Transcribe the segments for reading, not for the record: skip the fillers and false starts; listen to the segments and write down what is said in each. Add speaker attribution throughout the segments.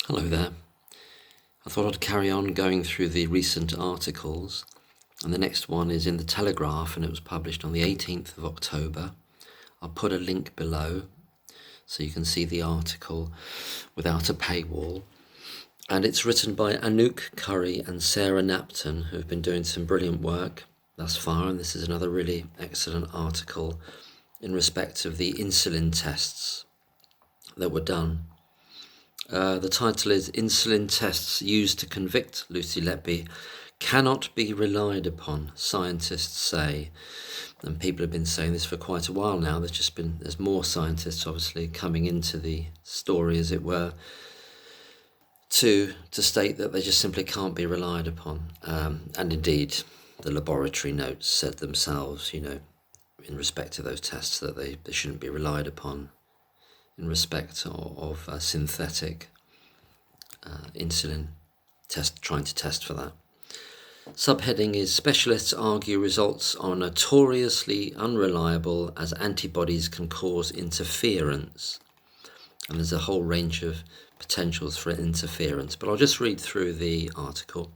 Speaker 1: Hello there. I thought I'd carry on going through the recent articles, and the next one is in the Telegraph, and it was published on the 18th of October. I'll put a link below so you can see the article without a paywall. And it's written by Anouk Curry and Sarah Napton, who've been doing some brilliant work thus far, and this is another really excellent article in respect of the insulin tests that were done. The title is Insulin Tests Used to Convict Lucy Letby Cannot Be Relied Upon, Scientists Say. And people have been saying this for quite a while now. There's more scientists obviously coming into the story, as it were, to state that they just simply can't be relied upon. And indeed, the laboratory notes said themselves, in respect to those tests, that they shouldn't be relied upon in respect of synthetic insulin trying to test for that. Subheading is Specialists Argue Results Are Notoriously Unreliable as Antibodies Can Cause Interference. And there's a whole range of potentials for interference, but I'll just read through the article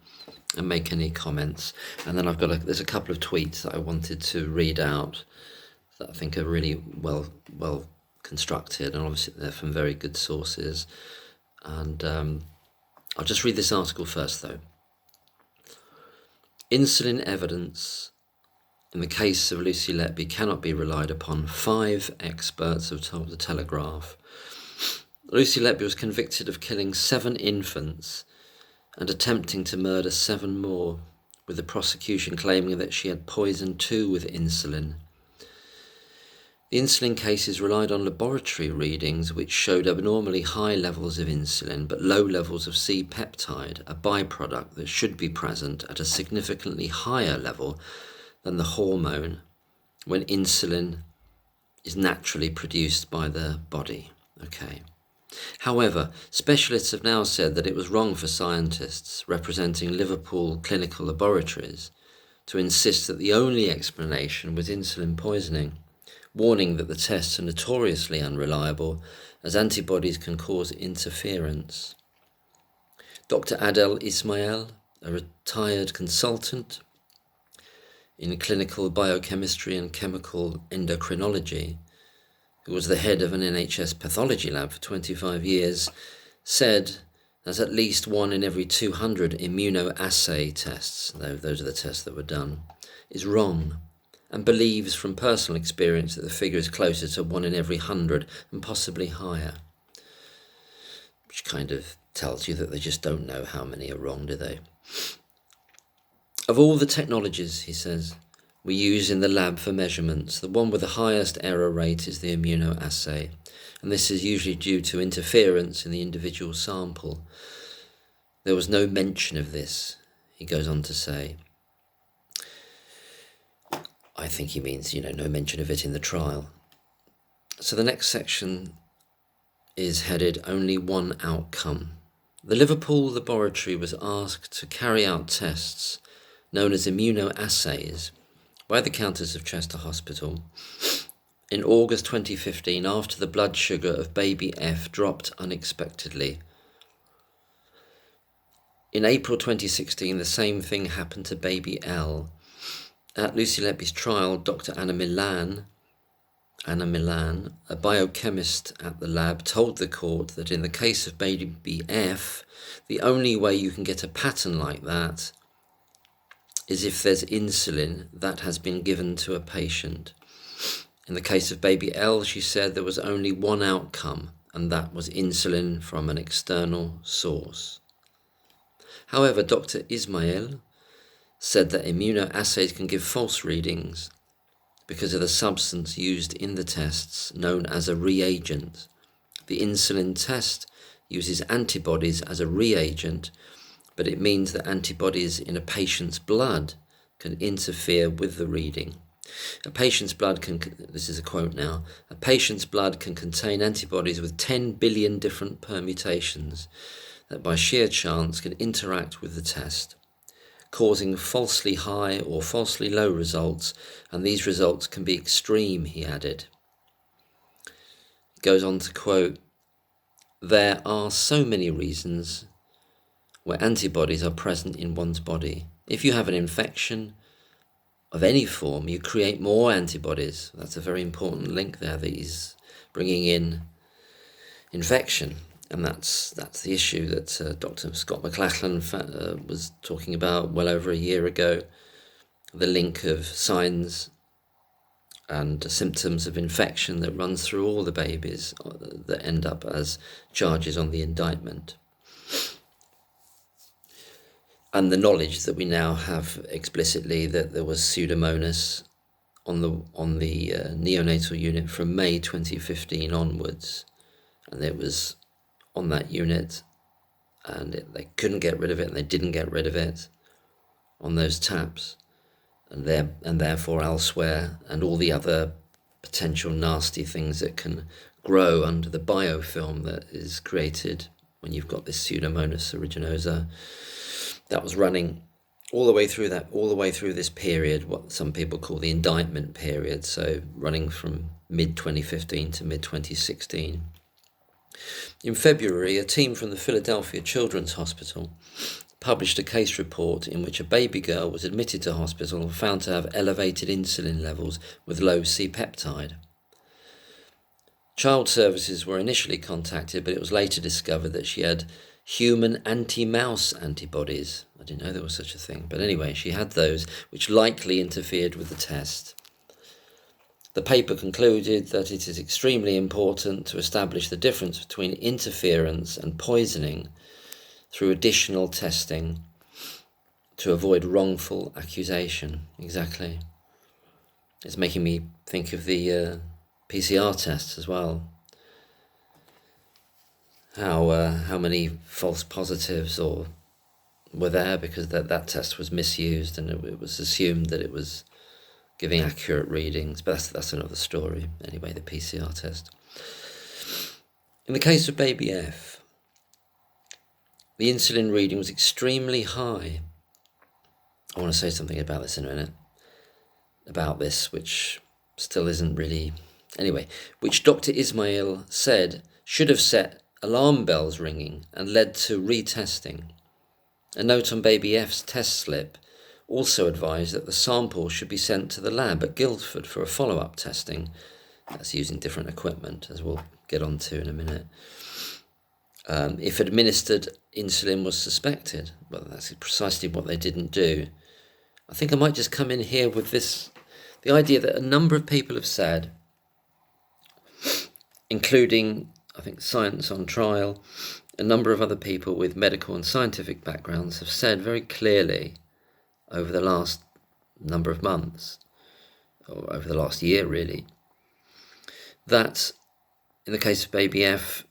Speaker 1: and make any comments. And then there's a couple of tweets that I wanted to read out that I think are really well constructed, and obviously they're from very good sources. And I'll just read this article first though. Insulin evidence in the case of Lucy Letby cannot be relied upon. 5 experts have told the Telegraph. Lucy Letby was convicted of killing 7 infants and attempting to murder 7 more, with the prosecution claiming that she had poisoned 2 with insulin. The insulin cases relied on laboratory readings which showed abnormally high levels of insulin but low levels of C-peptide, a byproduct that should be present at a significantly higher level than the hormone when insulin is naturally produced by the body. Okay. However, specialists have now said that it was wrong for scientists representing Liverpool clinical laboratories to insist that the only explanation was insulin poisoning, warning that the tests are notoriously unreliable as antibodies can cause interference. Dr. Adel Ismail, a retired consultant in clinical biochemistry and chemical endocrinology, who was the head of an NHS pathology lab for 25 years, said that at least 1 in every 200 immunoassay tests, those are the tests that were done, is wrong, and believes from personal experience that the figure is closer to 1 in every 100 and possibly higher. Which kind of tells you that they just don't know how many are wrong, do they? Of all the technologies, he says, we use in the lab for measurements, the one with the highest error rate is the immunoassay, and this is usually due to interference in the individual sample. There was no mention of this, he goes on to say. I think he means, no mention of it in the trial. So the next section is headed Only One Outcome. The Liverpool laboratory was asked to carry out tests known as immunoassays by the Countess of Chester Hospital in August 2015 after the blood sugar of baby F dropped unexpectedly. In April 2016, the same thing happened to baby L. At Lucy Letby's trial, Dr. Anna Milan, a biochemist at the lab, told the court that in the case of baby F, the only way you can get a pattern like that is if there's insulin that has been given to a patient. In the case of baby L, she said there was only one outcome, and that was insulin from an external source. However, Dr. Ismail said that immunoassays can give false readings because of the substance used in the tests known as a reagent. The insulin test uses antibodies as a reagent, but it means that antibodies in a patient's blood can interfere with the reading. A patient's blood this is a quote now, a patient's blood can contain antibodies with 10 billion different permutations that by sheer chance can interact with the test, causing falsely high or falsely low results, and these results can be extreme, he added. He goes on to quote, there are so many reasons where antibodies are present in one's body. If you have an infection of any form, you create more antibodies. That's a very important link there, that he's bringing in infection. And that's the issue that Dr. Scott McLachlan was talking about well over a year ago, the link of signs and symptoms of infection that runs through all the babies that end up as charges on the indictment. And the knowledge that we now have explicitly that there was Pseudomonas on the neonatal unit from May 2015 onwards, and it was on that unit, and they couldn't get rid of it, and they didn't get rid of it on those taps, and therefore elsewhere, and all the other potential nasty things that can grow under the biofilm that is created when you've got this Pseudomonas aeruginosa. That was running all the way through this period, what some people call the indictment period, so running from mid-2015 to mid-2016. In February, a team from the Philadelphia Children's Hospital published a case report in which a baby girl was admitted to hospital and found to have elevated insulin levels with low C-peptide. Child services were initially contacted, but it was later discovered that she had human anti-mouse antibodies. I didn't know there was such a thing, but anyway, she had those, which likely interfered with the test. The paper concluded that it is extremely important to establish the difference between interference and poisoning through additional testing to avoid wrongful accusation. Exactly. It's making me think of the PCR tests as well. How many false positives were there because that test was misused, and it was assumed that it was giving accurate readings, but that's another story. Anyway, the PCR test. In the case of baby F, the insulin reading was extremely high. I want to say something about this in a minute, about this, which still isn't really... Anyway, which Dr. Ismail said should have set alarm bells ringing and led to retesting. A note on baby F's test slip also advised that the sample should be sent to the lab at Guildford for a follow-up testing. That's using different equipment, as we'll get on to in a minute. If administered insulin was suspected, well, that's precisely what they didn't do. I think I might just come in here with this, the idea that a number of people have said, including, I think, Science on Trial, a number of other people with medical and scientific backgrounds have said very clearly over the last number of months, or over the last year really, that in the case of baby F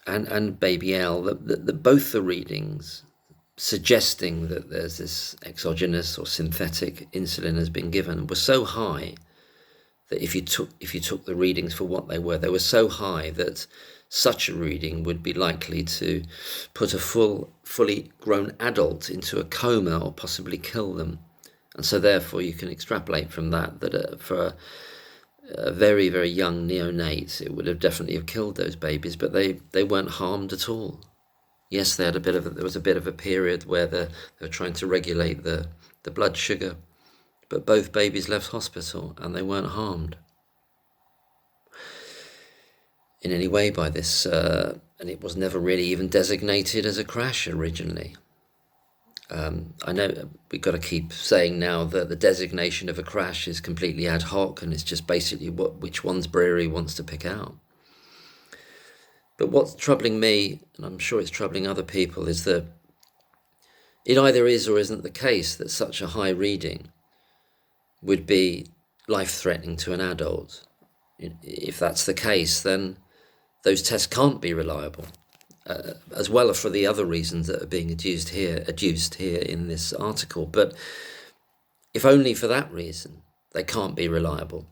Speaker 1: and baby L, that both the readings suggesting that there's this exogenous or synthetic insulin has been given were so high that if you took the readings for what they were so high that such a reading would be likely to put a fully grown adult into a coma or possibly kill them. And so therefore you can extrapolate from that for a very, very young neonate, it would have definitely have killed those babies, but they weren't harmed at all. Yes, there was a bit of a period where they were trying to regulate the blood sugar, but both babies left hospital and they weren't harmed in any way by this, and it was never really even designated as a crash originally. I know we've got to keep saying now that the designation of a crash is completely ad hoc and it's just basically which one's brewery wants to pick out. But what's troubling me, and I'm sure it's troubling other people, is that it either is or isn't the case that such a high reading would be life-threatening to an adult. If that's the case, then those tests can't be reliable, as well as for the other reasons that are being adduced here in this article. But if only for that reason, they can't be reliable,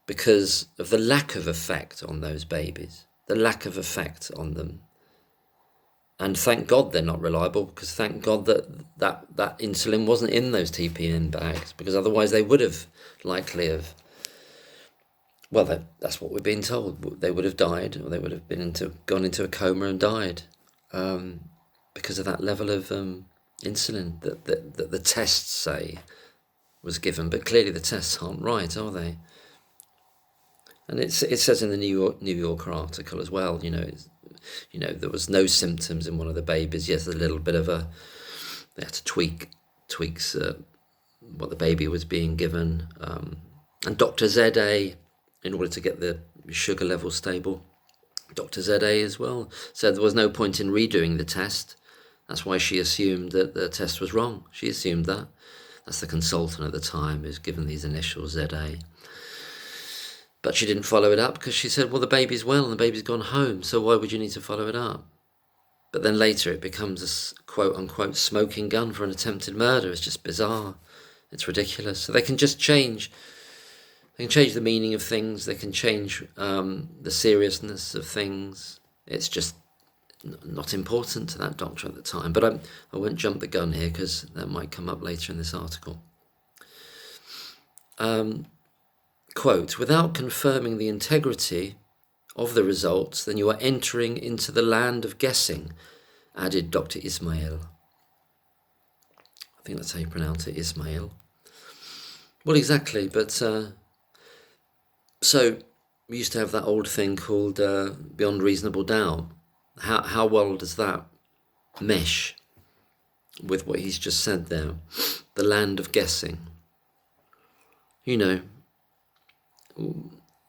Speaker 1: because of the lack of effect on those babies, the lack of effect on them. And thank God they're not reliable, because thank God that insulin wasn't in those TPN bags, because otherwise they would have likely have Well, that's what we're being told. They would have died, or they would have gone into a coma and died, because of that level of insulin that the tests say was given. But clearly the tests aren't right, are they? And it says in the New Yorker article as well. There was no symptoms in one of the babies. Yes, a little bit of they had to tweaks what the baby was being given, and Dr. ZA, in order to get the sugar level stable, Dr. ZA as well said there was no point in redoing the test. That's why she assumed that the test was wrong. She assumed that. That's the consultant at the time who's given these initials ZA. But she didn't follow it up because she said, well, the baby's well and the baby's gone home, so why would you need to follow it up? But then later it becomes a quote-unquote smoking gun for an attempted murder. It's just bizarre. It's ridiculous. So they can just change. They can change the meaning of things. They can change the seriousness of things. It's just not important to that doctor at the time. But I won't jump the gun here because that might come up later in this article. Quote, without confirming the integrity of the results, then you are entering into the land of guessing, added Dr. Ismail. I think that's how you pronounce it, Ismail. Well, exactly, but so we used to have that old thing called beyond reasonable doubt. How well does that mesh with what he's just said there? The land of guessing.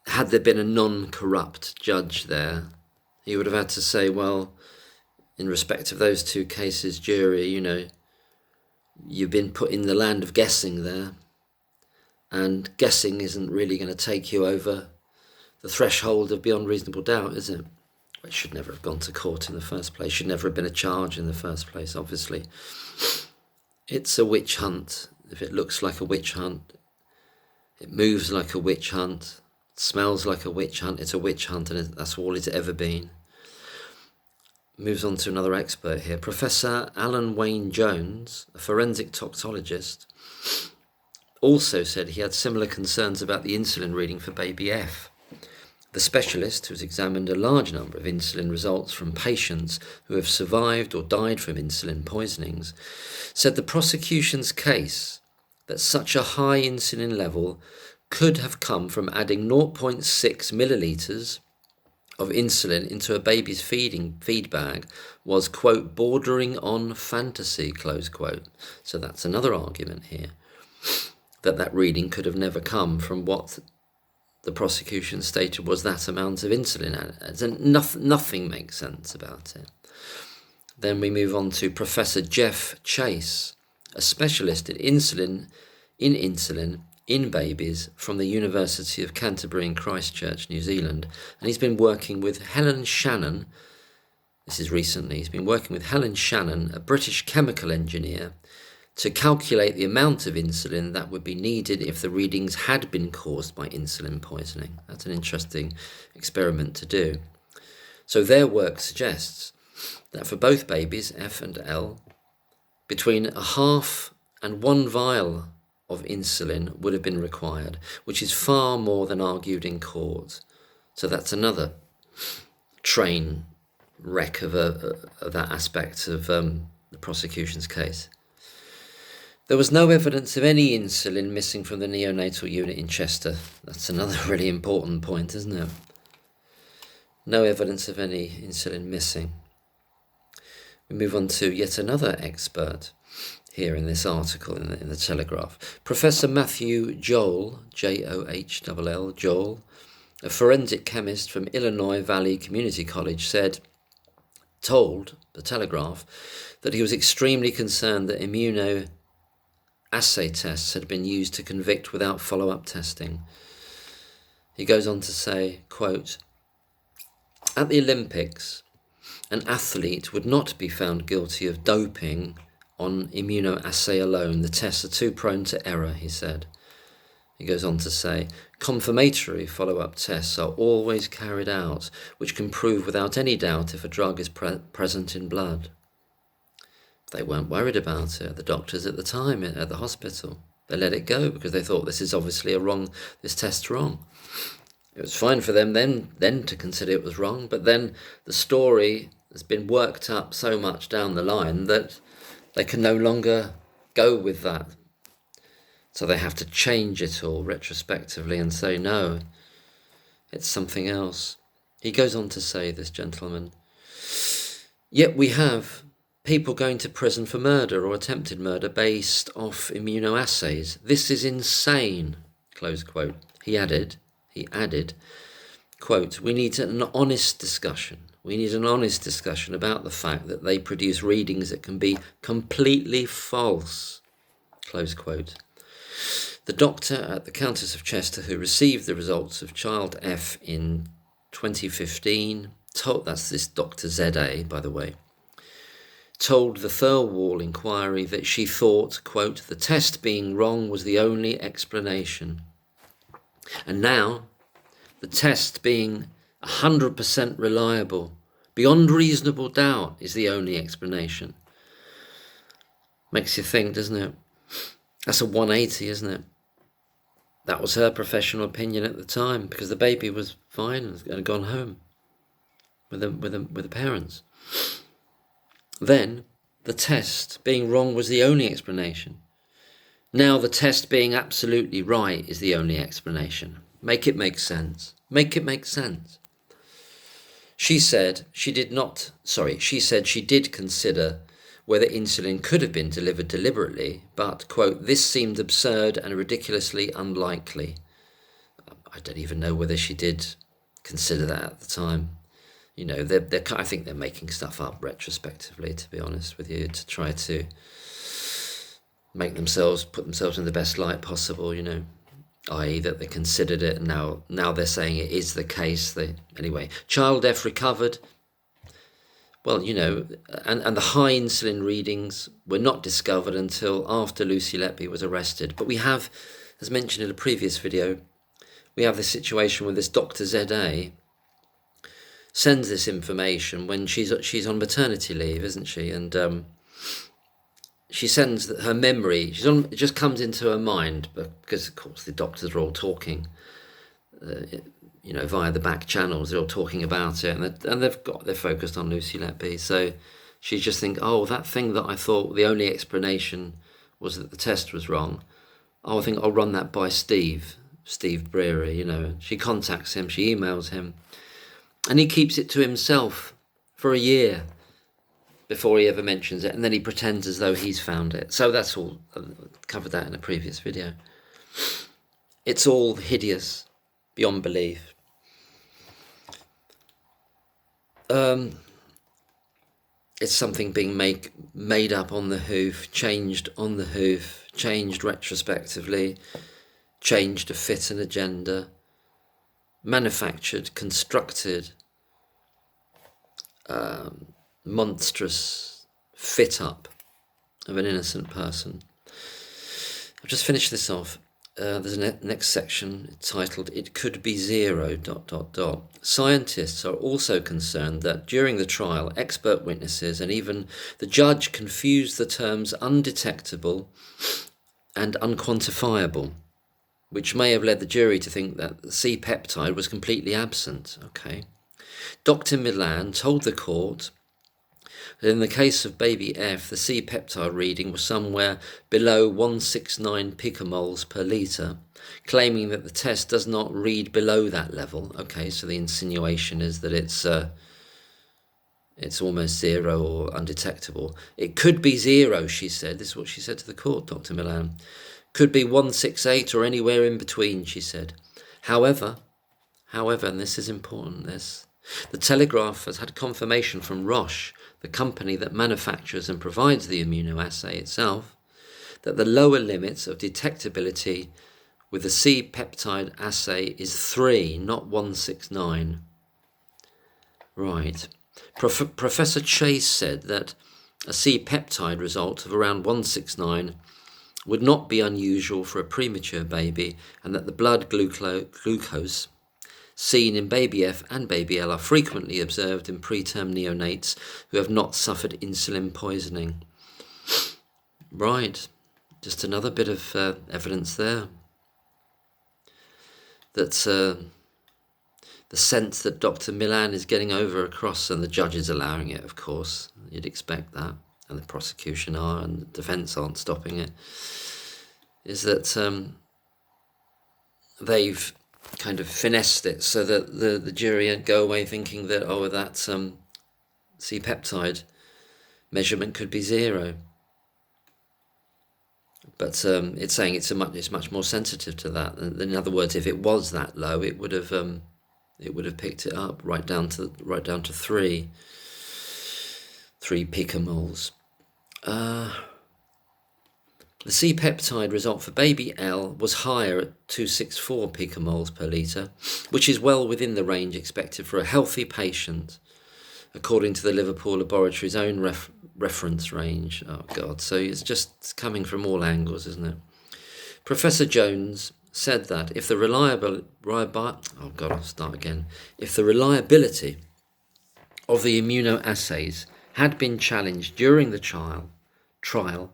Speaker 1: Had there been a non-corrupt judge there, he would have had to say, well, in respect of those two cases, jury, you've been put in the land of guessing there, and guessing isn't really going to take you over the threshold of beyond reasonable doubt, is it? It should never have gone to court in the first place, should never have been a charge in the first place, obviously. It's a witch hunt. If it looks like a witch hunt, it moves like a witch hunt, it smells like a witch hunt, it's a witch hunt, and that's all it's ever been. Moves on to another expert here. Professor Alan Wayne Jones, a forensic toxicologist, also said he had similar concerns about the insulin reading for baby F. The specialist, who's examined a large number of insulin results from patients who have survived or died from insulin poisonings, said the prosecution's case that such a high insulin level could have come from adding 0.6 millilitres of insulin into a baby's feed bag was, quote, bordering on fantasy, close quote. So that's another argument here, that reading could have never come from what the prosecution stated was that amount of insulin. And nothing makes sense about it. Then we move on to Professor Jeff Chase, a specialist in insulin in babies from the University of Canterbury in Christchurch, New Zealand. And he's been working with Helen Shannon. This is recently. He's been working with Helen Shannon, a British chemical engineer, to calculate the amount of insulin that would be needed if the readings had been caused by insulin poisoning. That's an interesting experiment to do. So their work suggests that for both babies, F and L, between a half and 1 vial of insulin would have been required, which is far more than argued in court. So that's another train wreck of that aspect of the prosecution's case. There was no evidence of any insulin missing from the neonatal unit in Chester. That's another really important point, isn't it? No evidence of any insulin missing. We move on to yet another expert here in this article in the Telegraph. Professor Matthew Joel, Johll, Joel, a forensic chemist from Illinois Valley Community College, told the Telegraph that he was extremely concerned that immunoassay tests had been used to convict without follow-up testing. He goes on to say, quote, at the Olympics, an athlete would not be found guilty of doping on immunoassay alone. The tests are too prone to error, he said. He goes on to say, confirmatory follow-up tests are always carried out, which can prove without any doubt if a drug is present in blood. They weren't worried about it, the doctors at the time at the hospital. They let it go because they thought this is obviously this test's wrong. It was fine for them then to consider it was wrong, but then the story has been worked up so much down the line that they can no longer go with that. So they have to change it all retrospectively and say, no, it's something else. He goes on to say, this gentleman, yet we have people going to prison for murder or attempted murder based off immunoassays. This is insane, close quote. He added, quote, we need an honest discussion. We need an honest discussion about the fact that they produce readings that can be completely false, close quote. The doctor at the Countess of Chester who received the results of child F in 2015, that's this Dr. ZA, by the way, told the Thirlwall inquiry that she thought, quote, the test being wrong was the only explanation. And now, the test being 100% reliable, beyond reasonable doubt, is the only explanation. Makes you think, doesn't it? That's a 180, isn't it? That was her professional opinion at the time, because the baby was fine and had gone home with the parents. Then, the test being wrong was the only explanation. Now, the test being absolutely right is the only explanation. Make it make sense. Make it make sense. She said she did consider whether insulin could have been delivered deliberately, but, quote, this seemed absurd and ridiculously unlikely. I don't even know whether she did consider that at the time. You know, I think they're making stuff up retrospectively, to be honest with you, to try to put themselves in the best light possible, you know, i.e. that they considered it, and now they're saying it is the case. Anyway, child F recovered. Well, you know, and the high insulin readings were not discovered until after Lucy Letby was arrested. But we have, as mentioned in a previous video, we have this situation where this Dr. ZA sends this information when she's on maternity leave, isn't she? And she sends her memory. It just comes into her mind because, of course, the doctors are all talking. You know, via the back channels, they're all talking about it, and they're focused on Lucy Letby. So she just think, oh, that thing that I thought the only explanation was that the test was wrong. Oh, I think I'll run that by Steve Breary. You know, she contacts him, she emails him, and he keeps it to himself for a year before he ever mentions it, and then he pretends as though he's found it. So that's all. I covered that in a previous video. It's all hideous beyond belief. It's something being made up on the hoof, changed on the hoof, changed retrospectively, changed to fit an agenda, manufactured, constructed, monstrous fit up of an innocent person. I'll just finish this off. There's a next section titled, It Could Be Zero, ... Scientists are also concerned that during the trial, expert witnesses and even the judge confused the terms undetectable and unquantifiable, which may have led the jury to think that the C-peptide was completely absent. Okay. Dr. Milan told the court that in the case of baby F, the C-peptide reading was somewhere below 169 picomoles per litre, claiming that the test does not read below that level. Okay, so the insinuation is that it's almost zero or undetectable. It could be zero, she said. This is what she said to the court, Dr. Milan. Could be 168 or anywhere in between, she said. However, and this is important, the Telegraph has had confirmation from Roche, the company that manufactures and provides the immunoassay itself, that the lower limits of detectability with the C-peptide assay is 3, not 169. Right. Professor Chase said that a C-peptide result of around 169 would not be unusual for a premature baby, and that the blood glucose seen in baby F and baby L are frequently observed in preterm neonates who have not suffered insulin poisoning. Right, just another bit of evidence there that the sense that Dr. Milan is getting over across, and the judge is allowing it, of course. You'd expect that, and the prosecution are, and the defence aren't stopping it, is that they've kind of finessed it so that the jury go away thinking that, that C-peptide measurement could be 0. But it's saying it's much more sensitive to that. In other words, if it was that low, it would have picked it up right down to 3 picomoles. The C-peptide result for baby L was higher at 264 picomoles per litre, which is well within the range expected for a healthy patient, according to the Liverpool laboratory's own reference range. Oh God, so it's just coming from all angles, isn't it? Professor Jones said that if the reliability of the immunoassays had been challenged during the trial,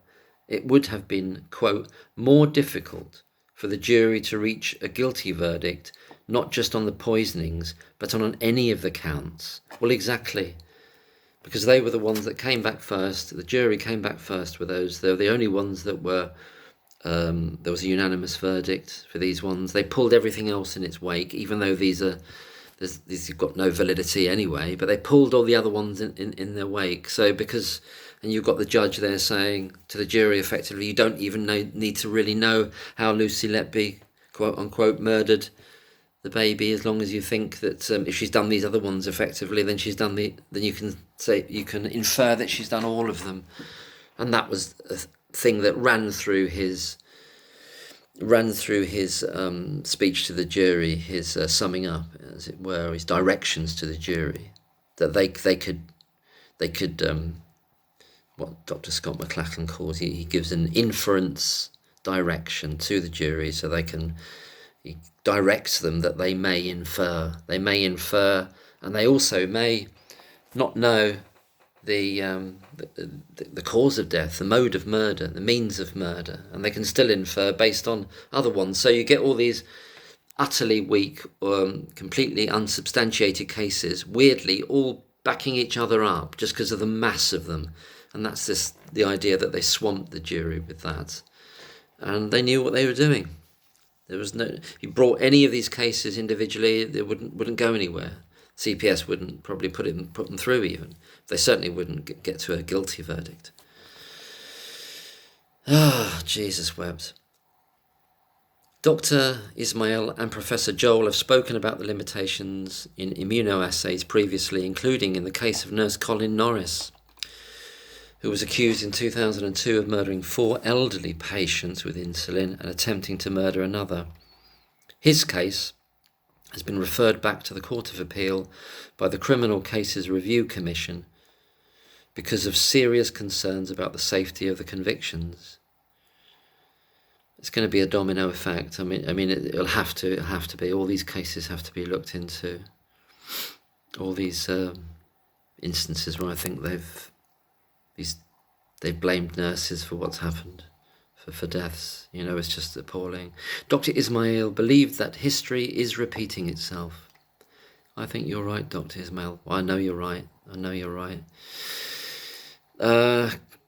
Speaker 1: it would have been, quote, more difficult for the jury to reach a guilty verdict, not just on the poisonings, but on any of the counts. Well, exactly, because they were the ones that came back first. The jury came back first with those. They were the only ones that were, there was a unanimous verdict for these ones. They pulled everything else in its wake, even though these have got no validity anyway, but they pulled all the other ones in their wake. So and you've got the judge there saying to the jury, effectively, you don't even need to really know how Lucy Letby, quote unquote, murdered the baby, as long as you think that if she's done these other ones effectively, then then you can infer that she's done all of them. And that was a thing that ran through his speech to the jury, his summing up, as it were, his directions to the jury, that they could what Dr. Scott McLachlan calls, he gives an inference direction to the jury, so he directs them that they may infer, and they also may not know the cause of death, the mode of murder, the means of murder, and they can still infer based on other ones. So you get all these utterly weak, completely unsubstantiated cases, weirdly all backing each other up just because of the mass of them. And that's the idea that they swamped the jury with that. And they knew what they were doing. There was no, if you brought any of these cases individually, they wouldn't go anywhere. CPS wouldn't probably put them through even. They certainly wouldn't get to a guilty verdict. Jesus wept. Dr. Ismail and Professor Joel have spoken about the limitations in immunoassays previously, including in the case of nurse Colin Norris, who was accused in 2002 of murdering 4 elderly patients with insulin and attempting to murder another. His case has been referred back to the Court of Appeal by the Criminal Cases Review Commission because of serious concerns about the safety of the convictions. It's going to be a domino effect. I mean, it'll have to be. All these cases have to be looked into. All these instances where I think they've blamed nurses for what's happened, for deaths. It's just appalling. Dr. Ismail believed that history is repeating itself. I think you're right, Dr. Ismail. I know you're right.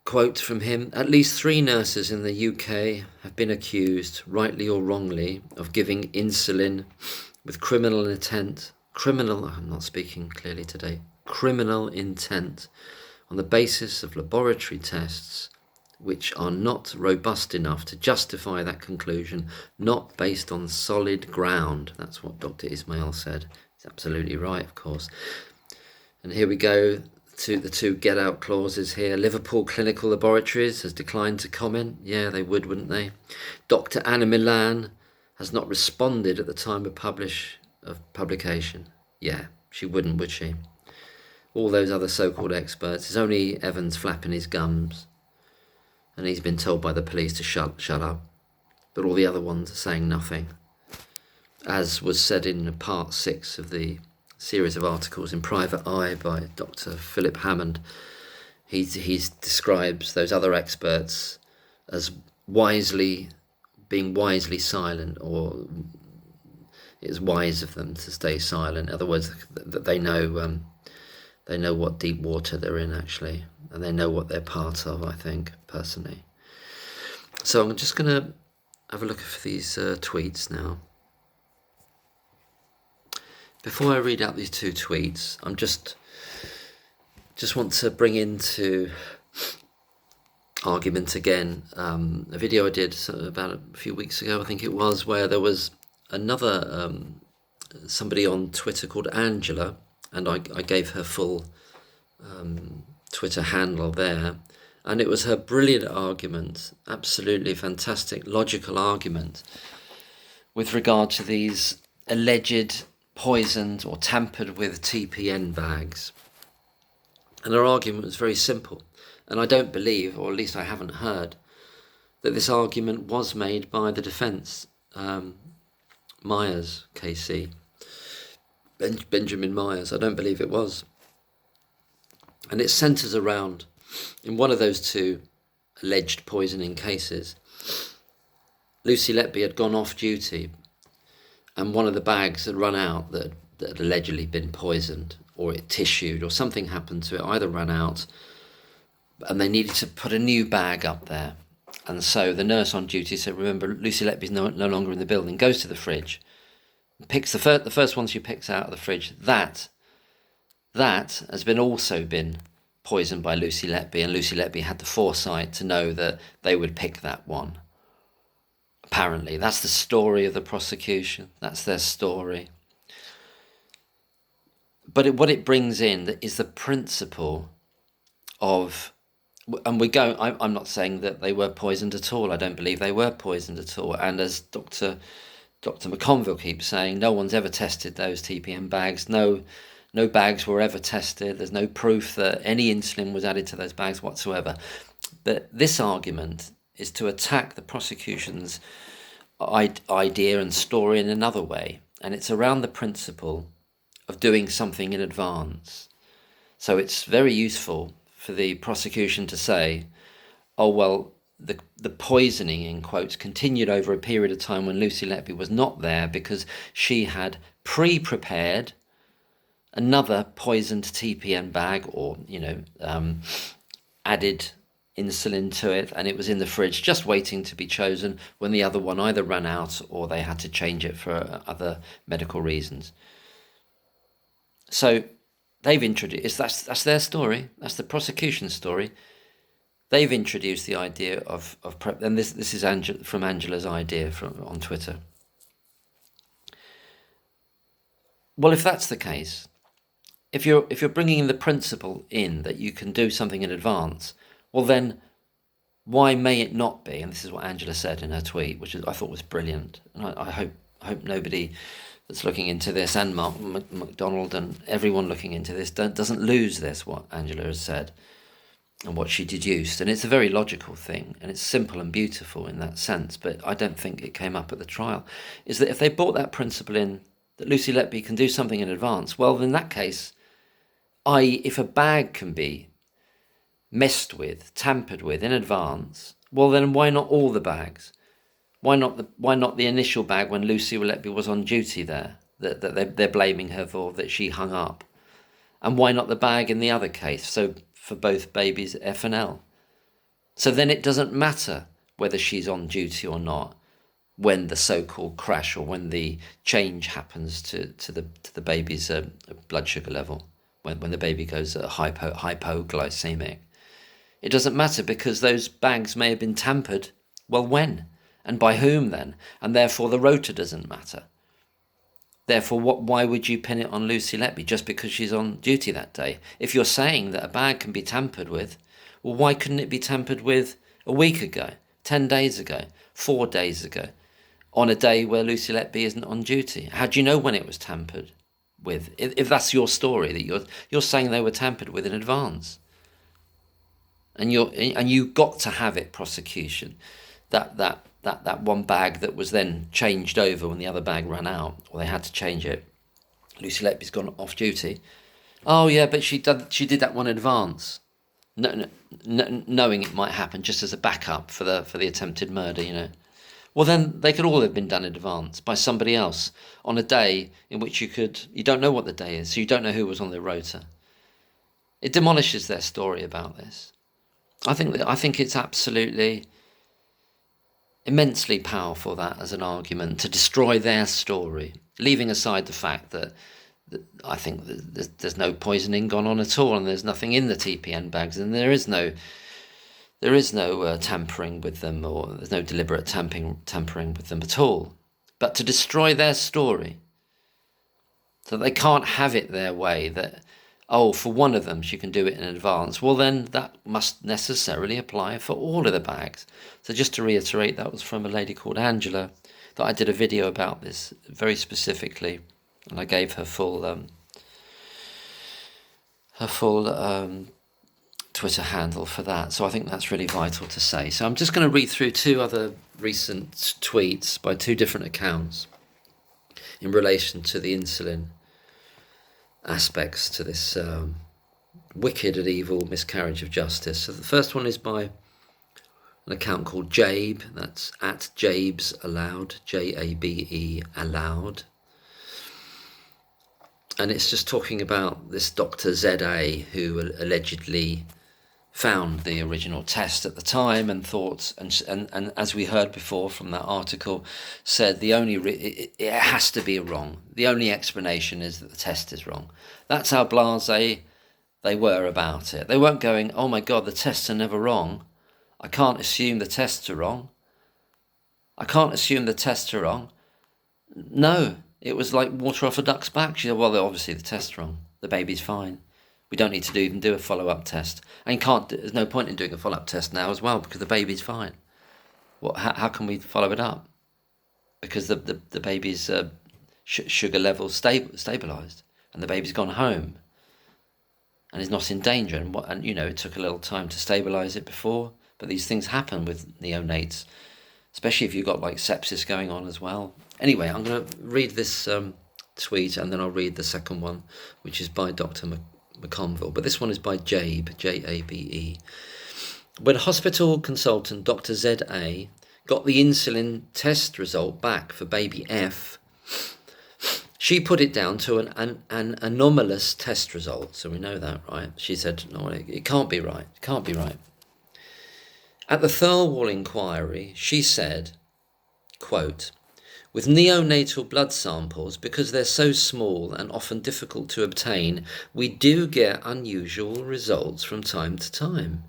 Speaker 1: Quote from him, at least 3 nurses in the UK have been accused, rightly or wrongly, of giving insulin with criminal intent on the basis of laboratory tests which are not robust enough to justify that conclusion, not based on solid ground. That's what Dr. Ismail said. He's absolutely right, of course. And here we go to the 2 get-out clauses here. Liverpool Clinical Laboratories has declined to comment. Yeah, they would, wouldn't they? Dr. Anna Milan has not responded at the time of publication. Yeah, she wouldn't, would she? All those other so-called experts. It's only Evans flapping his gums, and he's been told by the police to shut up. But all the other ones are saying nothing. As was said in part 6 of the series of articles in Private Eye by Dr. Philip Hammond, he describes those other experts as being wisely silent, or it's wise of them to stay silent. In other words, that they know what deep water they're in, actually, and they know what they're part of, I think, personally. So I'm just going to have a look at these tweets now. Before I read out these two tweets, I'm just want to bring into argument again a video I did about a few weeks ago, I think it was, where there was another somebody on Twitter called Angela, and I gave her full Twitter handle there, and it was her brilliant argument, absolutely fantastic logical argument with regard to these alleged poisoned or tampered with TPN bags. And her argument was very simple, and I don't believe, or at least I haven't heard, that this argument was made by the defence, Myers, KC, Benjamin Myers. I don't believe it was. And it centres around, in one of those two alleged poisoning cases, Lucy Letby had gone off duty and one of the bags had run out that had allegedly been poisoned, or it tissued, or something happened to it, either ran out, and they needed to put a new bag up there. And so the nurse on duty said, remember, Lucy Letby's no longer in the building, goes to the fridge, picks the first one she picks out of the fridge, that has also been poisoned by Lucy Letby, and Lucy Letby had the foresight to know that they would pick that one. Apparently, that's the story of the prosecution. That's their story. But what it brings in is the principle of, and I'm not saying that they were poisoned at all. I don't believe they were poisoned at all. And as Dr. McConville keeps saying, no one's ever tested those TPN bags. No bags were ever tested. There's no proof that any insulin was added to those bags whatsoever. But this argument is to attack the prosecution's idea and story in another way. And it's around the principle of doing something in advance. So it's very useful for the prosecution to say, oh, well, the poisoning, in quotes, continued over a period of time when Lucy Letby was not there because she had pre-prepared another poisoned TPN bag, or, added insulin to it, and it was in the fridge just waiting to be chosen when the other one either ran out or they had to change it for other medical reasons. So they've introduced, that's their story, that's the prosecution's story. They've introduced the idea of prep, and this is from Angela's idea on Twitter. Well, if that's the case, if you're bringing the principle in that you can do something in advance, well then, why may it not be? And this is what Angela said in her tweet, which I thought was brilliant. And I hope nobody that's looking into this, and Mark McDonald and everyone looking into this, doesn't lose this, what Angela has said and what she deduced. And it's a very logical thing, and it's simple and beautiful in that sense, but I don't think it came up at the trial, is that if they brought that principle in, that Lucy Letby can do something in advance, well, in that case, i.e. if a bag can be messed with, tampered with in advance, well then why not all the bags? Why not the initial bag when Lucy Letby was on duty there, that they're blaming her for, that she hung up? And why not the bag in the other case, so for both babies F and L? So then it doesn't matter whether she's on duty or not when the so-called crash, or when the change happens to the baby's blood sugar level, when the baby goes hypoglycemic. It doesn't matter, because those bags may have been tampered. Well, when? And by whom then? And therefore the rota doesn't matter. Therefore, why would you pin it on Lucy Letby just because she's on duty that day? If you're saying that a bag can be tampered with, well, why couldn't it be tampered with a week ago, 10 days ago, 4 days ago, on a day where Lucy Letby isn't on duty? How do you know when it was tampered with? If that's your story, that you're saying they were tampered with in advance. And you got to have it, prosecution, that one bag that was then changed over when the other bag ran out, or they had to change it. Lucy Letby's gone off duty. Oh yeah, but she did that one in advance, knowing it might happen, just as a backup for the attempted murder. Well, then they could all have been done in advance by somebody else on a day in which you don't know what the day is, so you don't know who was on the rota. It demolishes their story about this. I think it's absolutely immensely powerful, that as an argument to destroy their story, leaving aside the fact that I think that there's no poisoning gone on at all, and there's nothing in the TPN bags, and there is no tampering with them, or there's no deliberate tampering with them at all. But to destroy their story, so they can't have it their way, that, oh, for one of them she can do it in advance, well then that must necessarily apply for all of the bags. So just to reiterate, that was from a lady called Angela, that I did a video about this very specifically, and I gave her full Twitter handle for that. So I think that's really vital to say. So I'm just going to read through two other recent tweets by two different accounts in relation to the insulin aspects to this wicked and evil miscarriage of justice. So the first one is by an account called Jabe, that's at Jabes Allowed, Jabe Allowed. And it's just talking about this Dr. ZA who allegedly found the original test at the time and thought, and as we heard before from that article, said it has to be wrong. The only explanation is that the test is wrong. That's how blasé they were about it. They weren't going, oh my God, the tests are never wrong. I can't assume the tests are wrong. I can't assume the tests are wrong. No, it was like water off a duck's back. She said, well, obviously the test's wrong. The baby's fine. We don't need to even do a follow-up test. And there's no point in doing a follow-up test now as well, because the baby's fine. How can we follow it up? Because the baby's sugar level's stabilised, and the baby's gone home and is not in danger. And it took a little time to stabilise it before, but these things happen with neonates, especially if you've got like sepsis going on as well. Anyway, I'm going to read this tweet, and then I'll read the second one, which is by Dr. McConville, but this one is by Jabe, Jabe. When hospital consultant Dr. ZA got the insulin test result back for baby F, she put it down to an anomalous test result. So we know that, right? She said, no, it can't be right. It can't be right. At the Thirlwall inquiry, she said, quote, with neonatal blood samples, because they're so small and often difficult to obtain, we do get unusual results from time to time.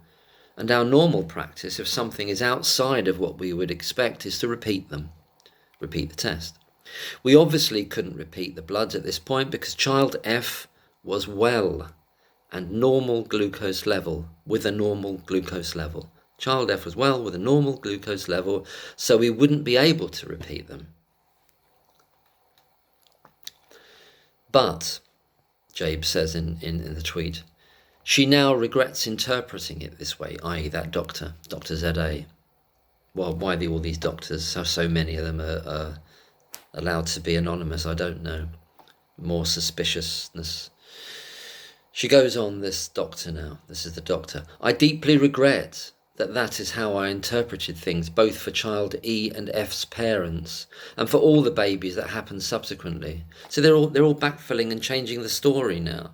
Speaker 1: And our normal practice, if something is outside of what we would expect, is to repeat the test. We obviously couldn't repeat the bloods at this point because child F was well and normal glucose level with a normal glucose level. Child F was well with a normal glucose level, so we wouldn't be able to repeat them. But, Jabe says in the tweet, she now regrets interpreting it this way, i.e. that Dr. ZA. Well, why all these doctors, so many of them are allowed to be anonymous, I don't know. More suspiciousness. She goes on, this doctor now, this is the doctor. I deeply regret that is how I interpreted things, both for child E and F's parents, and for all the babies that happened subsequently. So they're all backfilling and changing the story now.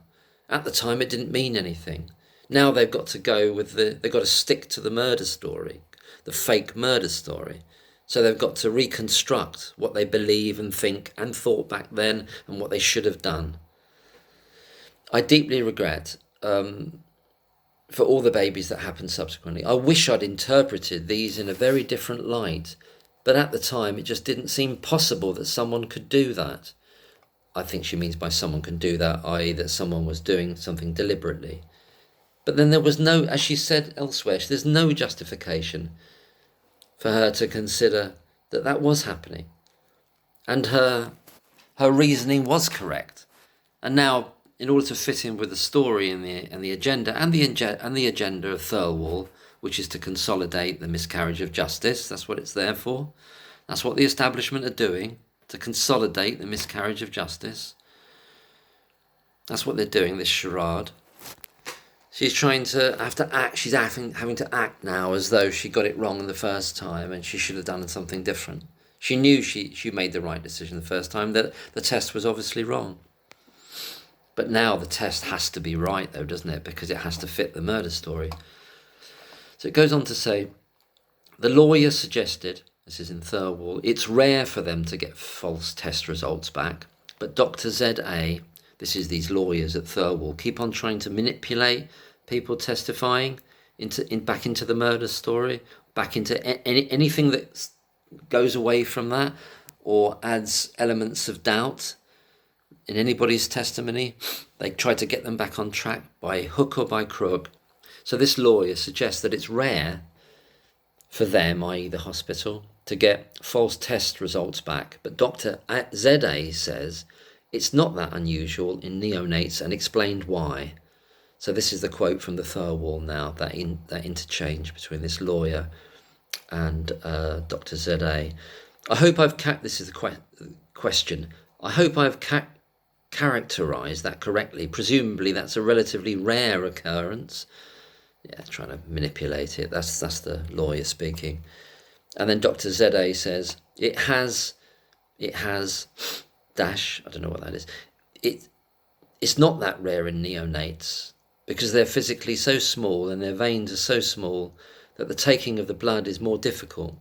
Speaker 1: At the time, it didn't mean anything. Now they've got to go with they've got to stick to the murder story, the fake murder story. So they've got to reconstruct what they believe and think and thought back then and what they should have done. I deeply regret for all the babies that happened subsequently. I wish I'd interpreted these in a very different light, but at the time it just didn't seem possible that someone could do that. I think she means by someone can do that, i.e. that someone was doing something deliberately. But then there was no, as she said elsewhere, there's no justification for her to consider that was happening. And her reasoning was correct. And now, in order to fit in with the story and the agenda and the agenda of Thirlwall, which is to consolidate the miscarriage of justice, that's what it's there for. That's what the establishment are doing, to consolidate the miscarriage of justice. That's what they're doing, this charade. She's trying to act. She's having to act now as though she got it wrong the first time and she should have done something different. She knew she made the right decision the first time, that the test was obviously wrong. But now the test has to be right, though, doesn't it? Because it has to fit the murder story. So it goes on to say, the lawyer suggested, this is in Thirlwall, it's rare for them to get false test results back, but Dr. Z.A., this is these lawyers at Thirlwall, keep on trying to manipulate people testifying back into the murder story, back into anything that goes away from that or adds elements of doubt in anybody's testimony. They try to get them back on track by hook or by crook. So this lawyer suggests that it's rare for them, i.e. the hospital, to get false test results back. But Dr. Z.A. says it's not that unusual in neonates and explained why. So this is the quote from the Thirlwall now, that interchange between this lawyer and Dr. Z.A. I hope I've this is the question. I hope I've characterised that correctly. Presumably that's a relatively rare occurrence. Yeah, trying to manipulate it. That's the lawyer speaking. And then Dr. Z.A. says, it has dash, I don't know what that is. It's not that rare in neonates because they're physically so small and their veins are so small that the taking of the blood is more difficult.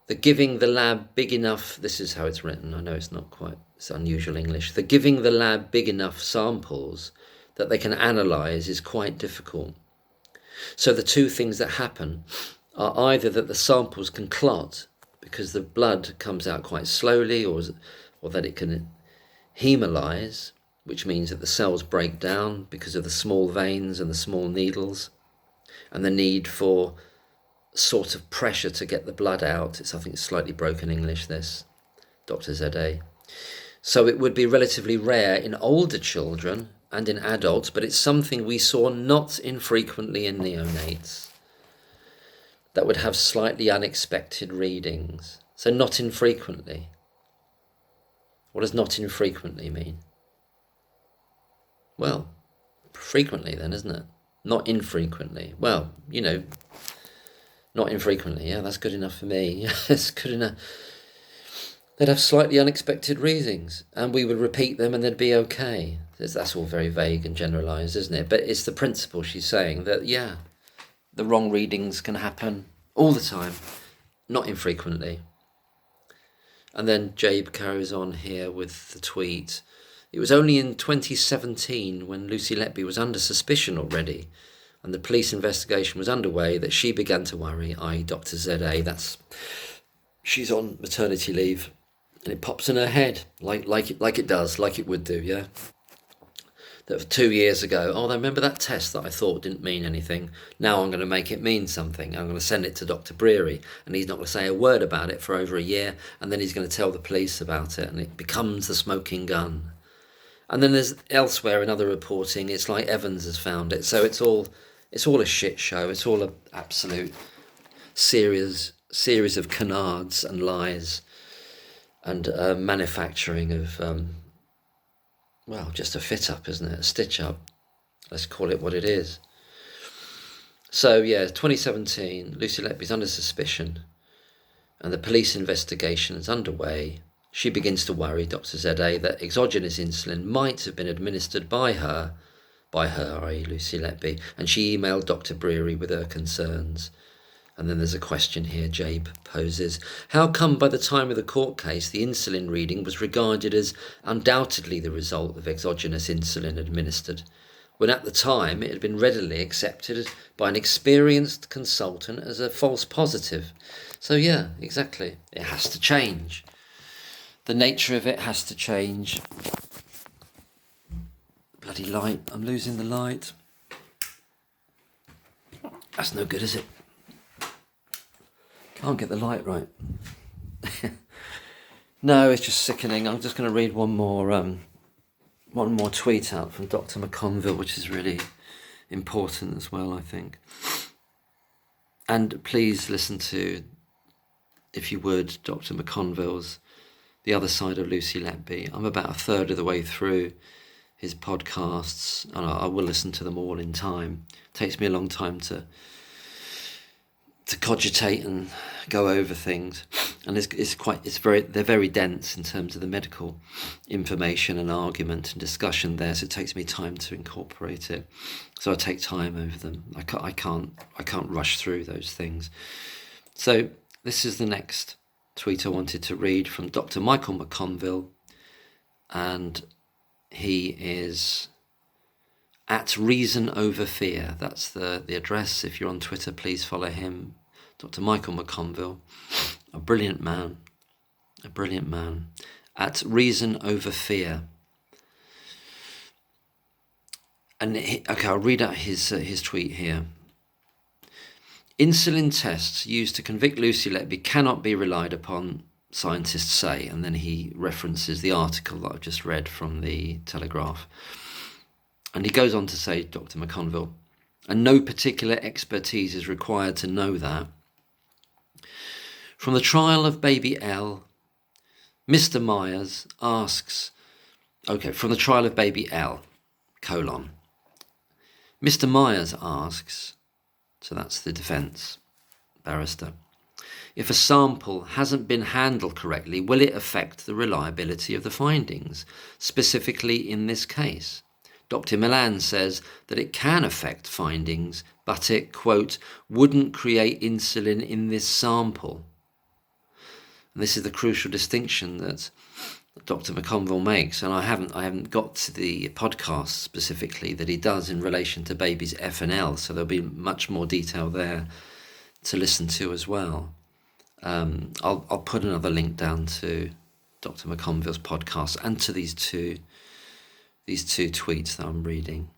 Speaker 1: The giving the lab big enough, this is how it's written, I know it's not quite, it's unusual English. The giving the lab big enough samples that they can analyse is quite difficult. So the two things that happen are either that the samples can clot because the blood comes out quite slowly, or that it can hemolyse, which means that the cells break down because of the small veins and the small needles and the need for sort of pressure to get the blood out. It's, I think, slightly broken English, this, Dr. Z.A. So it would be relatively rare in older children and in adults, but it's something we saw not infrequently in neonates that would have slightly unexpected readings. So not infrequently. What does not infrequently mean? Well, frequently then, isn't it? Not infrequently. Well, not infrequently. Yeah, that's good enough for me. It's good enough. They'd have slightly unexpected readings and we would repeat them and they'd be okay. That's all very vague and generalised, isn't it? But it's the principle she's saying, that, yeah, the wrong readings can happen all the time, not infrequently. And then Jabe carries on here with the tweet. It was only in 2017, when Lucy Letby was under suspicion already and the police investigation was underway, that she began to worry, i.e. Dr. Z.A. She's on maternity leave and it pops in her head like it would do, yeah? That 2 years ago, I remember that test that I thought didn't mean anything. Now I'm going to make it mean something. I'm going to send it to Dr. Breary and he's not going to say a word about it for over a year, and then he's going to tell the police about it and it becomes the smoking gun. And then there's elsewhere in other reporting, it's like Evans has found it. So it's all a shit show. It's all an absolute series of canards and lies and manufacturing of just a fit up, isn't it? A stitch up. Let's call it what it is. So, 2017, Lucy Letby's under suspicion and the police investigation is underway. She begins to worry, Dr. Z.A., that exogenous insulin might have been administered by her, i.e. Lucy Letby, and she emailed Dr. Breary with her concerns. And then there's a question here Jabe poses. How come by the time of the court case the insulin reading was regarded as undoubtedly the result of exogenous insulin administered, when at the time it had been readily accepted by an experienced consultant as a false positive? So yeah, exactly. It has to change. The nature of it has to change. Bloody light. I'm losing the light. That's no good, is it? Can't get the light right. No, it's just sickening. I'm just going to read one more tweet out from Dr. McConville, which is really important as well, I think. And please listen to, if you would, Dr. McConville's The Other Side of Lucy Letby. I'm about a third of the way through his podcasts, and I will listen to them all in time. It takes me a long time to cogitate and go over things, and they're very dense in terms of the medical information and argument and discussion there. So it takes me time to incorporate it. So I take time over them. I can't rush through those things. So this is the next tweet I wanted to read from Dr. Michael McConville, and he is at Reason Over Fear. That's the address. If you're on Twitter, please follow him. Dr. Michael McConville, a brilliant man. At Reason Over Fear. And I'll read out his tweet here. Insulin tests used to convict Lucy Letby cannot be relied upon, scientists say. And then he references the article that I've just read from the Telegraph. And he goes on to say, Dr. McConville, and no particular expertise is required to know that. From the trial of baby L, Mr. Myers asks, from the trial of baby L, Mr. Myers asks, so that's the defence barrister, if a sample hasn't been handled correctly, will it affect the reliability of the findings, specifically in this case? Dr. Milan says that it can affect findings, but it, quote, wouldn't create insulin in this sample. And this is the crucial distinction that Dr. McConville makes, and I haven't got to the podcast specifically that he does in relation to babies F and L, so there'll be much more detail there to listen to as well. I'll put another link down to Dr. McConville's podcast and to these two tweets that I'm reading.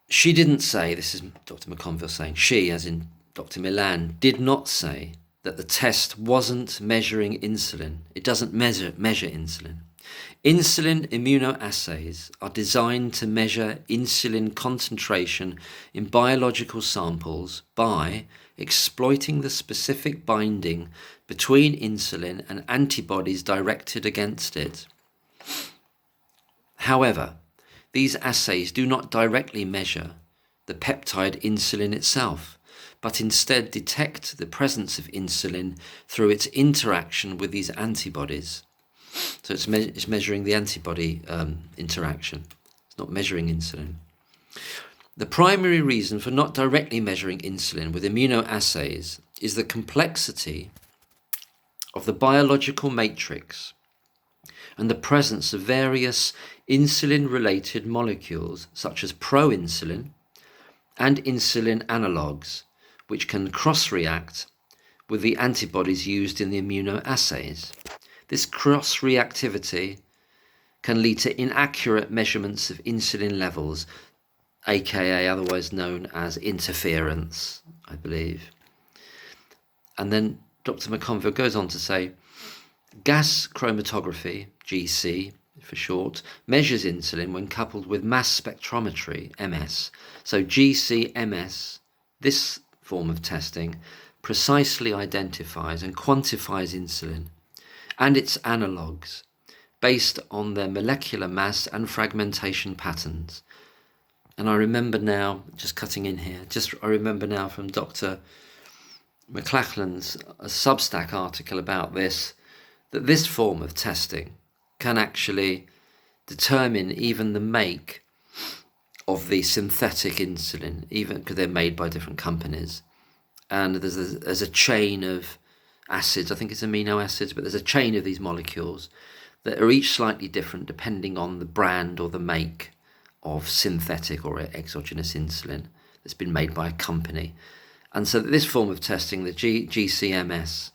Speaker 1: She didn't say, this is Dr. McConville saying, she, as in Dr. Milan, did not say that the test wasn't measuring insulin. It doesn't measure insulin. Insulin immunoassays are designed to measure insulin concentration in biological samples by exploiting the specific binding between insulin and antibodies directed against it. However, these assays do not directly measure the peptide insulin itself, but instead detect the presence of insulin through its interaction with these antibodies. So it's measuring the antibody interaction. It's not measuring insulin. The primary reason for not directly measuring insulin with immunoassays is the complexity of the biological matrix and the presence of various insulin-related molecules such as proinsulin and insulin analogues, which can cross-react with the antibodies used in the immunoassays. This cross-reactivity can lead to inaccurate measurements of insulin levels, aka otherwise known as interference, I believe. And then Dr. McConville goes on to say, gas chromatography, GC for short, measures insulin when coupled with mass spectrometry, MS. So GC-MS, this form of testing, precisely identifies and quantifies insulin and its analogues based on their molecular mass and fragmentation patterns. And I remember now, just cutting in here, I remember now from Dr. McLachlan's Substack article about this, that this form of testing can actually determine even the make of the synthetic insulin, even because they're made by different companies. And there's a chain of acids, I think it's amino acids, but there's a chain of these molecules that are each slightly different depending on the brand or the make of synthetic or exogenous insulin that's been made by a company. And so this form of testing, the GCMS,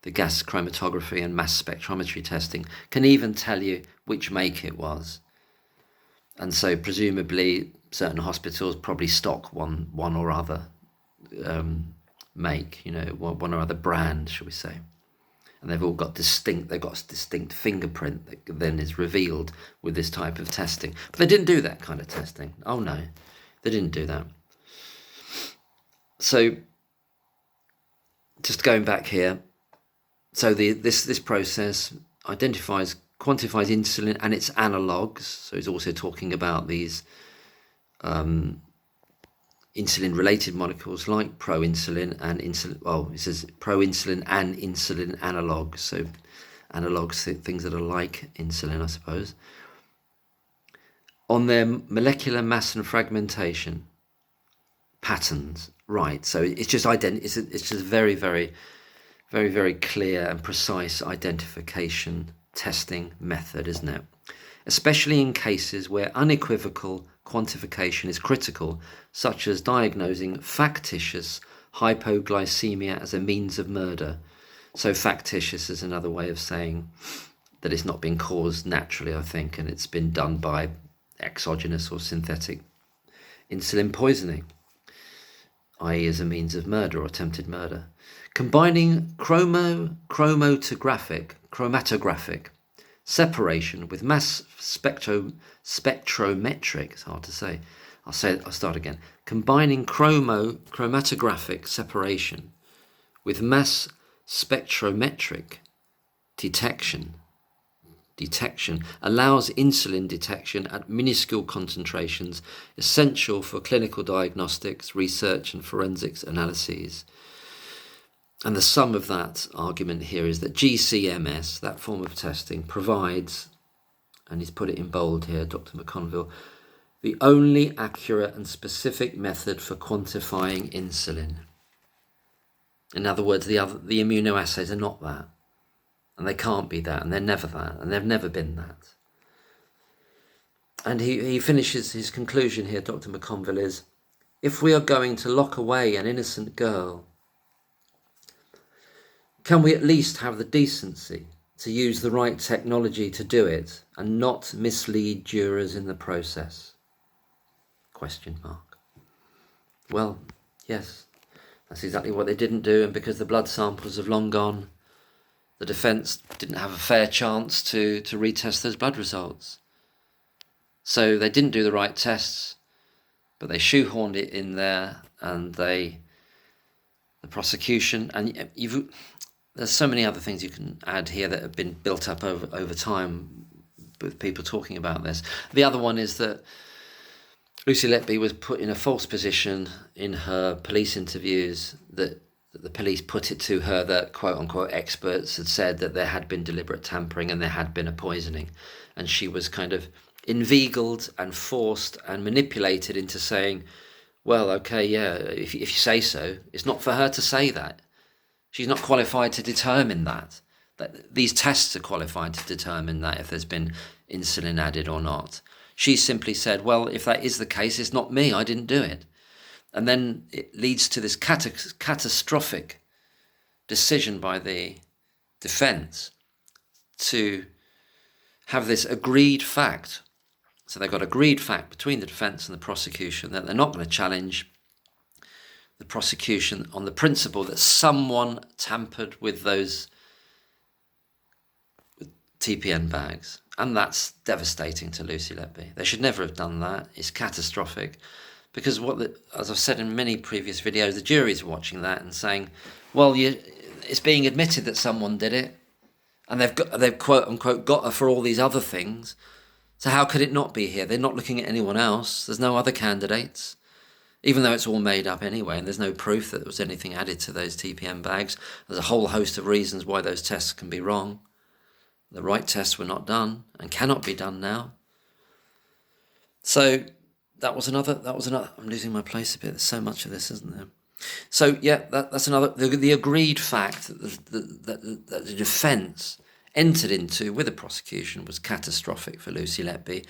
Speaker 1: the gas chromatography and mass spectrometry testing, can even tell you which make it was. And so presumably certain hospitals probably stock one or other make, one or other brand, shall we say. And they've all got distinct fingerprint that then is revealed with this type of testing. But they didn't do that kind of testing. Oh no, they didn't do that. So just going back here, so this process identifies quantifies insulin and its analogues. So he's also talking about these insulin-related molecules like proinsulin and insulin. Well, it says proinsulin and insulin analogues. So analogues, things that are like insulin, I suppose. On their molecular mass and fragmentation patterns, right? So it's just it's just very, very, very, very clear and precise identification testing method, isn't it? Especially in cases where unequivocal quantification is critical, such as diagnosing factitious hypoglycemia as a means of murder. So factitious is another way of saying that it's not been caused naturally, I think, and it's been done by exogenous or synthetic insulin poisoning, i.e. as a means of murder or attempted murder. Combining chromatographic separation with mass spectrometric, it's hard to say. I'll start again. Combining chromatographic separation with mass spectrometric detection allows insulin detection at minuscule concentrations essential for clinical diagnostics, research and forensics analyses. And the sum of that argument here is that GCMS, that form of testing, provides, and he's put it in bold here, Dr. McConville, the only accurate and specific method for quantifying insulin. In other words, the immunoassays are not that. And they can't be that, and they're never that, and they've never been that. And he finishes his conclusion here, Dr. McConville, is, if we are going to lock away an innocent girl, can we at least have the decency to use the right technology to do it and not mislead jurors in the process? ? Well, yes, that's exactly what they didn't do, and because the blood samples have long gone, the defence didn't have a fair chance to retest those blood results. So they didn't do the right tests, but they shoehorned it in there, and the prosecution, and there's so many other things you can add here that have been built up over time with people talking about this. The other one is that Lucy Letby was put in a false position in her police interviews, that the police put it to her that quote-unquote experts had said that there had been deliberate tampering and there had been a poisoning. And she was kind of inveigled and forced and manipulated into saying, well, okay, yeah, if you say so. It's not for her to say that. She's not qualified to determine that. These tests are qualified to determine that, if there's been insulin added or not. She simply said, well, if that is the case, it's not me, I didn't do it. And then it leads to this catastrophic decision by the defence to have this agreed fact. So they've got agreed fact between the defence and the prosecution that they're not going to challenge the prosecution on the principle that someone tampered with those TPN bags. And that's devastating to Lucy Letby. They should never have done that. It's catastrophic. Because as I've said in many previous videos, the jury's watching that and saying, well, it's being admitted that someone did it, and they've quote unquote got her for all these other things. So how could it not be here? They're not looking at anyone else. There's no other candidates, even though it's all made up anyway, and there's no proof that there was anything added to those TPM bags. There's a whole host of reasons why those tests can be wrong. The right tests were not done and cannot be done now. So that was another. I'm losing my place a bit. There's so much of this, isn't there? So yeah, that's another. The agreed fact that the defence entered into with the prosecution was catastrophic for Lucy Letby.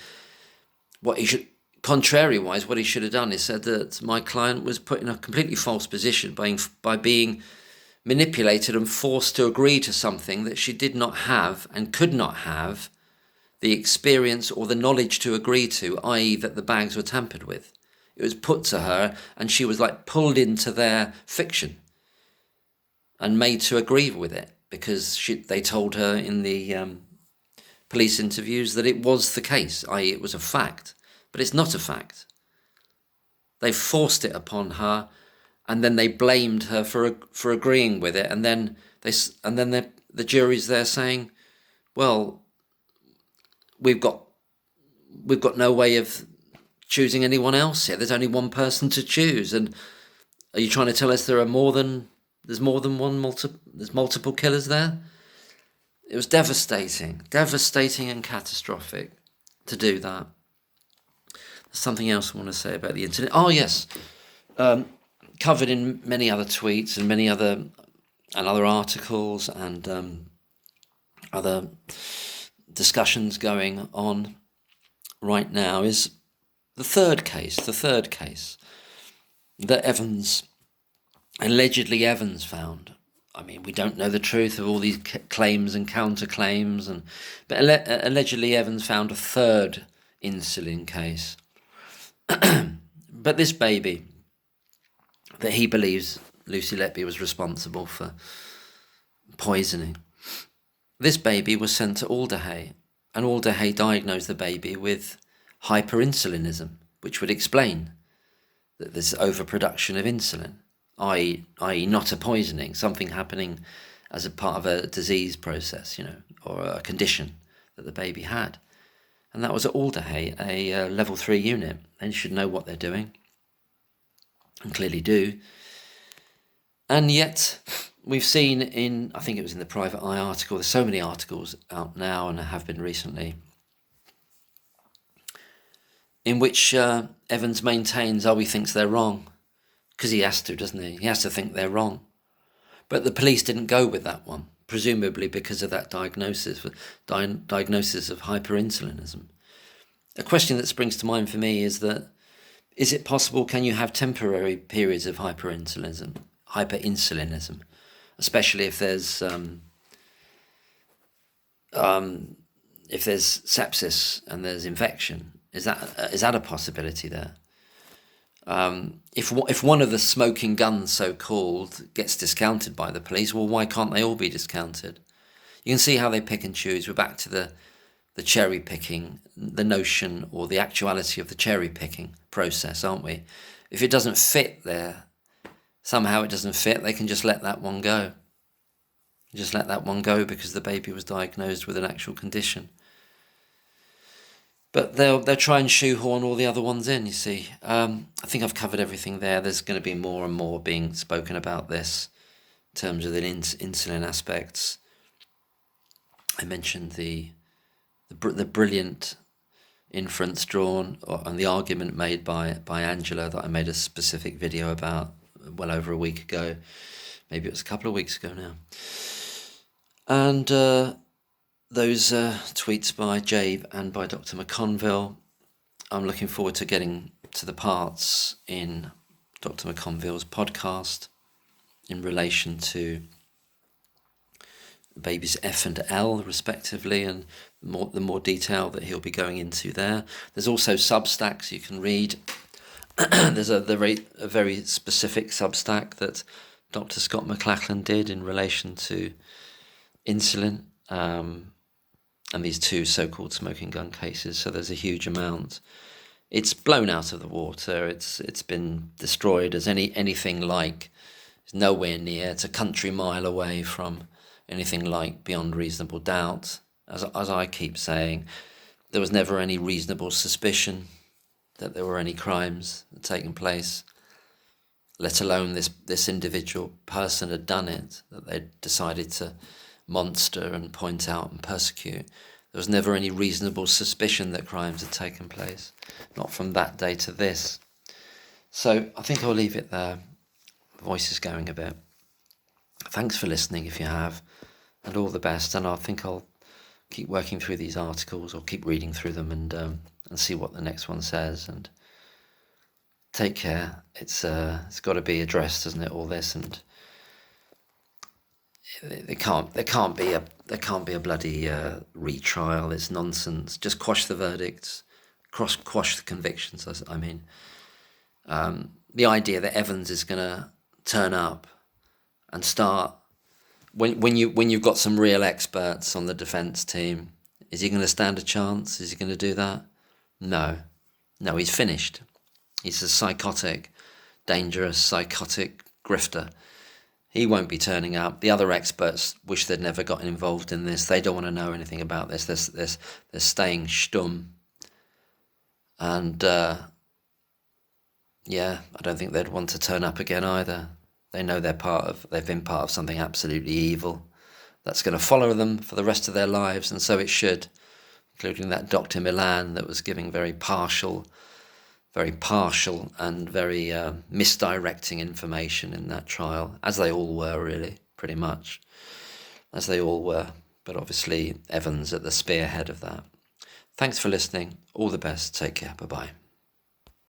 Speaker 1: What he should, contrary-wise, what he should have done is said that my client was put in a completely false position by being manipulated and forced to agree to something that she did not have and could not have the experience or the knowledge to agree to, i.e. that the bags were tampered with. It was put to her and she was like pulled into their fiction and made to agree with it because they told her in the police interviews that it was the case, i.e. it was a fact. But it's not a fact. They forced it upon her and then they blamed her for agreeing with it, and then the jury's there saying, well, we've got no way of choosing anyone else here. There's only one person to choose. And are you trying to tell us there's more than one there's multiple killers there? It was devastating and catastrophic to do that. There's something else I want to say about the incident. Oh yes, covered in many other tweets and many other articles and other discussions going on right now is the third case that allegedly Evans found. I mean, we don't know the truth of all these claims and counterclaims, but allegedly Evans found a third insulin case. But this baby that he believes Lucy Letby was responsible for poisoning, this baby was sent to Alderhay, and Alderhay diagnosed the baby with hyperinsulinism, which would explain that there's overproduction of insulin, i.e. not a poisoning, something happening as a part of a disease process, or a condition that the baby had. And that was at Alderhay, a level 3 unit. They should know what they're doing, and clearly do. And yet, we've seen I think it was in the Private Eye article, there's so many articles out now and have been recently, in which Evans maintains, he thinks they're wrong. Because he has to, doesn't he? He has to think they're wrong. But the police didn't go with that one, presumably because of that diagnosis of hyperinsulinism. A question that springs to mind for me is that, is it possible, can you have temporary periods of hyperinsulinism, especially if there's sepsis and there's infection? Is that a possibility there? If one of the smoking guns, so-called, gets discounted by the police, well, why can't they all be discounted? You can see how they pick and choose. We're back to the cherry picking, the notion or the actuality of the cherry picking process, aren't we? If it doesn't fit there, somehow it doesn't fit, they can just let that one go. Just let that one go because the baby was diagnosed with an actual condition. But they'll try and shoehorn all the other ones in, you see. I think I've covered everything there. There's going to be more and more being spoken about this in terms of the insulin aspects. I mentioned the brilliant inference drawn and the argument made by Angela that I made a specific video about well over a week ago. Maybe it was a couple of weeks ago now. And those tweets by Jabe and by Dr. McConville, I'm looking forward to getting to the parts in Dr. McConville's podcast in relation to babies F and L respectively, and the more detail that he'll be going into there. There's also Substacks you can read. There's a very specific Substack that Dr. Scott McLachlan did in relation to insulin and these two so-called smoking gun cases. So there's a huge amount. It's blown out of the water. It's been destroyed as anything like. It's nowhere near. It's a country mile away from anything like beyond reasonable doubt. As I keep saying, there was never any reasonable suspicion that there were any crimes taking place, let alone this individual person had done it, that they decided to monster and point out and persecute. There was never any reasonable suspicion that crimes had taken place, not from that day to this. So I think I'll leave it there. The voice is going a bit. Thanks for listening if you have, and all the best. And I think I'll keep working through these articles or keep reading through them and see what the next one says. And take care. It's got to be addressed, doesn't it? All this, and there can't be a bloody retrial. It's nonsense. Just quash the verdicts, quash the convictions. I mean, the idea that Evans is going to turn up and start when you've got some real experts on the defence team, is he going to stand a chance? Is he going to do that? No, he's finished. He's a psychotic, dangerous, psychotic grifter. He won't be turning up. The other experts wish they'd never gotten involved in this. They don't want to know anything about this. They're staying stum. And yeah, I don't think they'd want to turn up again either. They know they've been part of something absolutely evil that's going to follow them for the rest of their lives, and so it should, including that Dr. Milan that was giving very partial and very misdirecting information in that trial, as they all were, really, pretty much, as they all were. But obviously Evans at the spearhead of that. Thanks for listening. All the best. Take care. Bye-bye.